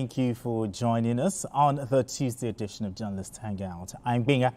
Thank you for joining us on the Tuesday edition of Journalist Hangout. I'm Binga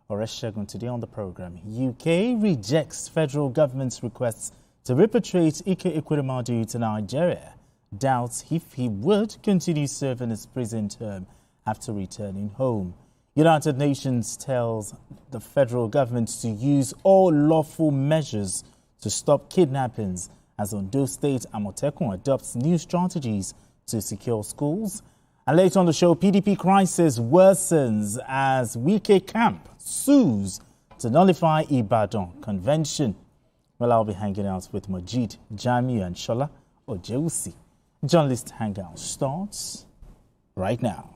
Oreshegun. Today on the program, UK rejects federal government's requests to repatriate Ike Ekweremadu to Nigeria, doubts if he would continue serving his prison term after returning home. United Nations tells the federal government to use all lawful measures to stop kidnappings as Ondo State Amotekun adopts new strategies to secure schools. And later on the show, PDP crisis worsens as Wike camp sues to nullify Ibadan Convention. Well, I'll be hanging out with Majid, Jamiu and Shola Ojeusi. Journalist Hangout starts right now.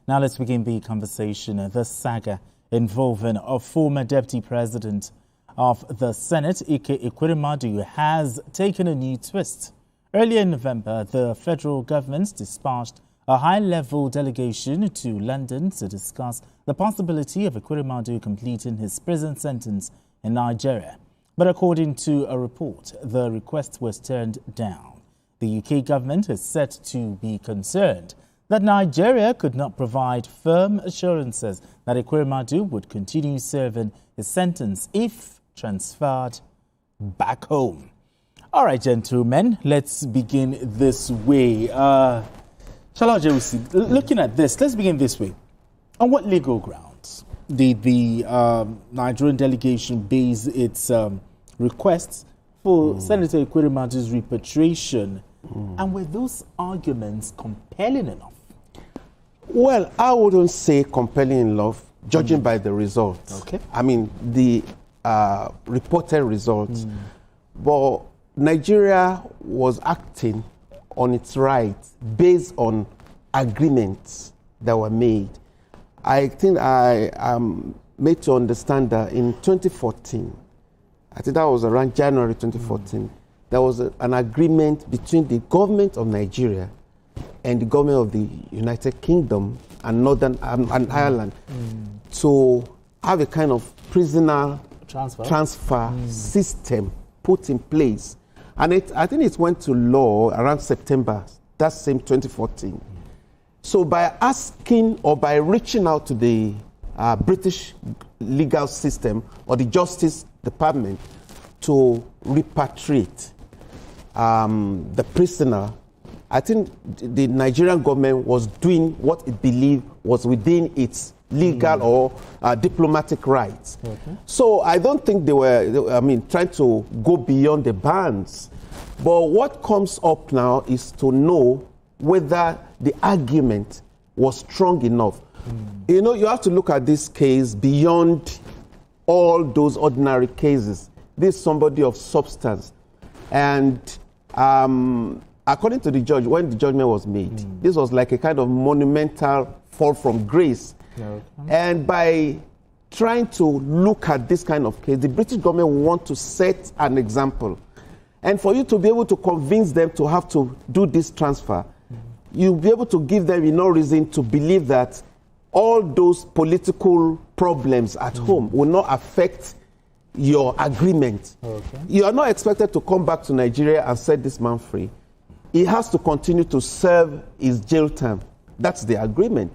Now let's begin the conversation. The saga involving a former deputy president of the Senate, Ike Ekweremadu, has taken a new twist. Earlier in November, the federal government dispatched a high-level delegation to London to discuss the possibility of Ekweremadu completing his prison sentence in Nigeria. But according to a report, the request was turned down. The UK government is said to be concerned that Nigeria could not provide firm assurances that Ekweremadu would continue serving his sentence if transferred back home. All right, gentlemen, let's begin this way. Looking at this, let's begin this way. On what legal grounds did the Nigerian delegation base its requests for Senator Ekweremadu's repatriation? And were those arguments compelling enough? Well, I wouldn't say compelling enough, judging by the results. Okay. I mean, the reported results. But Nigeria was acting on its rights based on agreements that were made. I think I am made to understand that in 2014, I think that was around January 2014, there was an agreement between the government of Nigeria and the government of the United Kingdom and Northern and Ireland to have a kind of prisoner transfer system put in place. And I think it went to law around September, that same 2014. So by asking or by reaching out to the British legal system or the Justice Department to repatriate the prisoner, I think the Nigerian government was doing what it believed was within its legal or diplomatic rights. Okay. So I don't think they were, trying to go beyond the bounds. But what comes up now is to know whether the argument was strong enough. You know, you have to look at this case beyond all those ordinary cases. This is somebody of substance. And according to the judge, when the judgment was made, this was like a kind of monumental fall from grace. Okay. And by trying to look at this kind of case, the British government want to set an example. And for you to be able to convince them to have to do this transfer, you'll be able to give them enough reason to believe that all those political problems at home will not affect your agreement. Okay. You are not expected to come back to Nigeria and set this man free. He has to continue to serve his jail term. That's the agreement.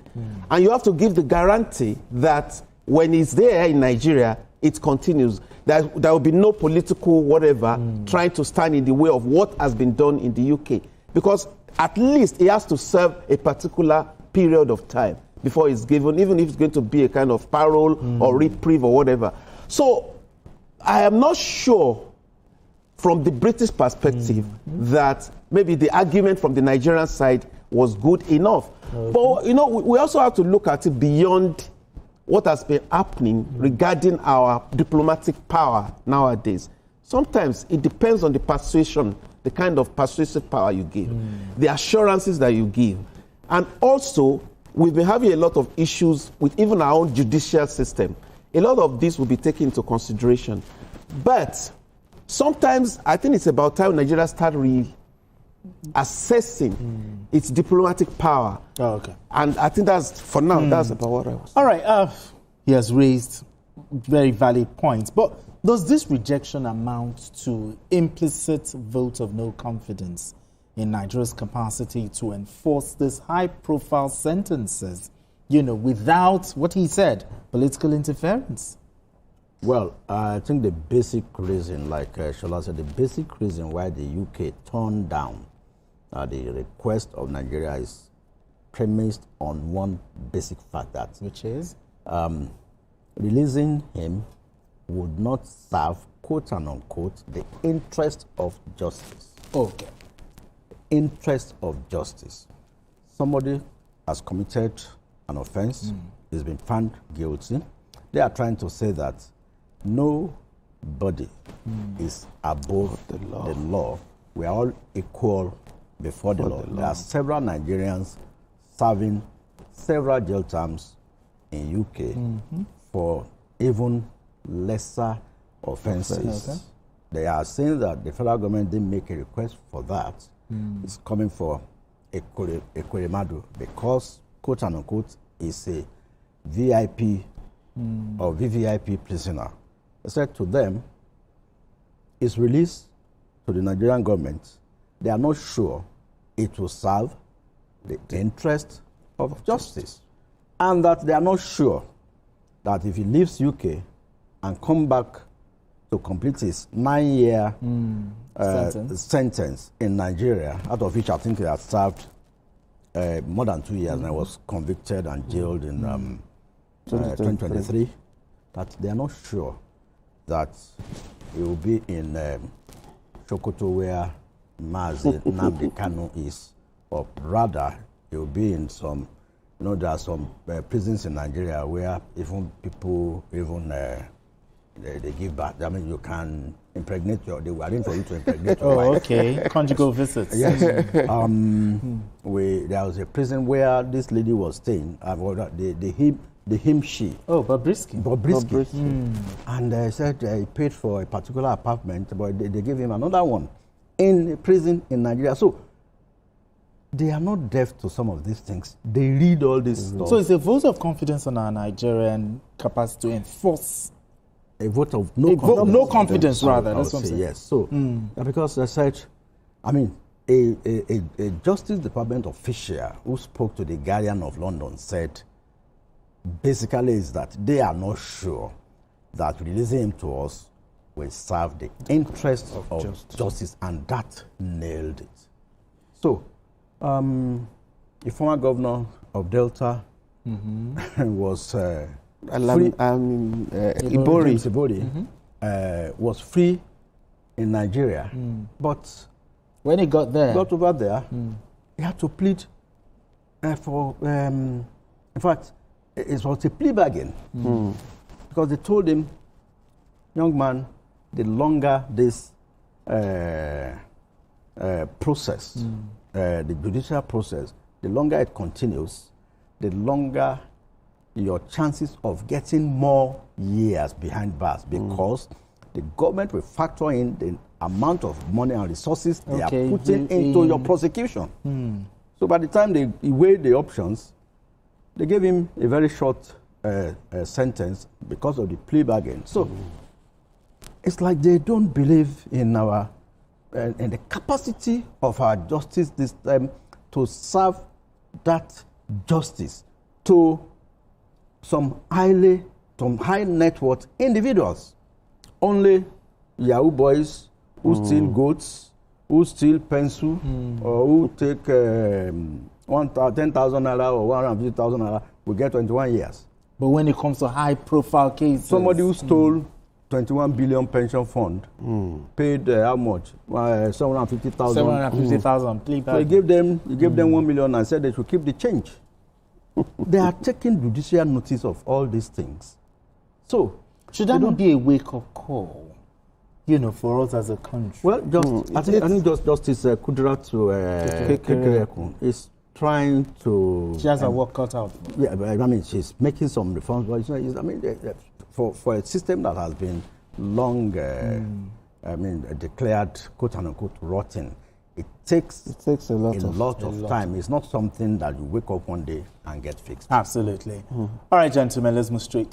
And you have to give the guarantee that when he's there in Nigeria, it continues. There will be no political whatever trying to stand in the way of what has been done in the UK. Because at least he has to serve a particular period of time before he's given, even if it's going to be a kind of parole or reprieve or whatever. So I am not sure from the British perspective that maybe the argument from the Nigerian side was good enough. Okay. But, you know, we also have to look at it beyond what has been happening regarding our diplomatic power nowadays. Sometimes it depends on the persuasion, the kind of persuasive power you give, the assurances that you give. And also, we've been having a lot of issues with even our own judicial system. A lot of this will be taken into consideration. But sometimes I think it's about time Nigeria start assessing its diplomatic power. Oh, okay. And I think that's, for now, that's about what I was saying. All right. He has raised very valid points. But Does this rejection amount to implicit vote of no confidence in Nigeria's capacity to enforce these high-profile sentences, without, what he said, political interference? Well, I think the basic reason, like Shola said, the basic reason why the UK turned down the request of Nigeria is premised on one basic fact, that which is releasing him would not serve, quote and unquote, the interest of justice. Okay. Interest of justice. Somebody has committed an offense, he's been found guilty. They are trying to say that nobody is above the law. We are all equal before the law. There are several Nigerians serving several jail terms in UK for even lesser offenses. Okay. They are saying that the federal government didn't make a request for that. It's coming for Ekweremadu because, quote and unquote, is a VIP or VVIP prisoner. I said to them, it's released to the Nigerian government. They are not sure it will serve the interest of justice. And that they are not sure that if he leaves UK and come back to complete his 9-year sentence in Nigeria, out of which I think he has served more than 2 years, and I was convicted and jailed in 2023, that they are not sure that he will be in Sokoto, where Mazi Nnamdi Kanu is, or rather he will be in some, there are some prisons in Nigeria where even people, they give back. I mean, you can impregnate they were arranged for you to impregnate your wife. Okay. Conjugal visits. Yes. There was a prison where this lady was staying. She. Oh, Bobrisky. And they said he paid for a particular apartment, but they gave him another one in a prison in Nigeria. So they are not deaf to some of these things. They read all this stuff. So it's a vote of confidence on our Nigerian capacity to enforce. A vote of no confidence. No confidence, rather. That's what I'm saying. Yes. So, because they said, I mean, a Justice Department official who spoke to the Guardian of London said, basically, is that they are not sure that releasing him to us will serve the interest of justice, and that nailed it. So, the former governor of Delta was Ibori was free in Nigeria, but when he got over there, he had to plead for. In fact, it was a plea bargain because they told him, young man, the longer this process, the judicial process, the longer it continues, the longer your chances of getting more years behind bars, because the government will factor in the amount of money and resources they are putting into your prosecution. So by the time they weighed the options, they gave him a very short sentence because of the plea bargain. So it's like they don't believe in our in the capacity of our justice this time to serve that justice to some high net worth individuals. Only Yahoo boys who steal goats, who steal pencil, or who take 10,000 naira or 150,000 naira will get 21 years. But when it comes to high profile cases, somebody who stole 21 billion pension fund paid how much? 750,000. 750,000. So he gave them 1 million and said they should keep the change. They are taking judicial notice of all these things. So should that not be a wake-up call, for us as a country? Well, I think Justice Kudirat Ekweremadu is trying to. She has her work cut out. Yeah, but I mean, she's making some reforms. But for a system that has been long, declared quote unquote rotten, it takes a lot of time. It's not something that you wake up one day and get fixed. Absolutely. All right, gentlemen, let's move straight to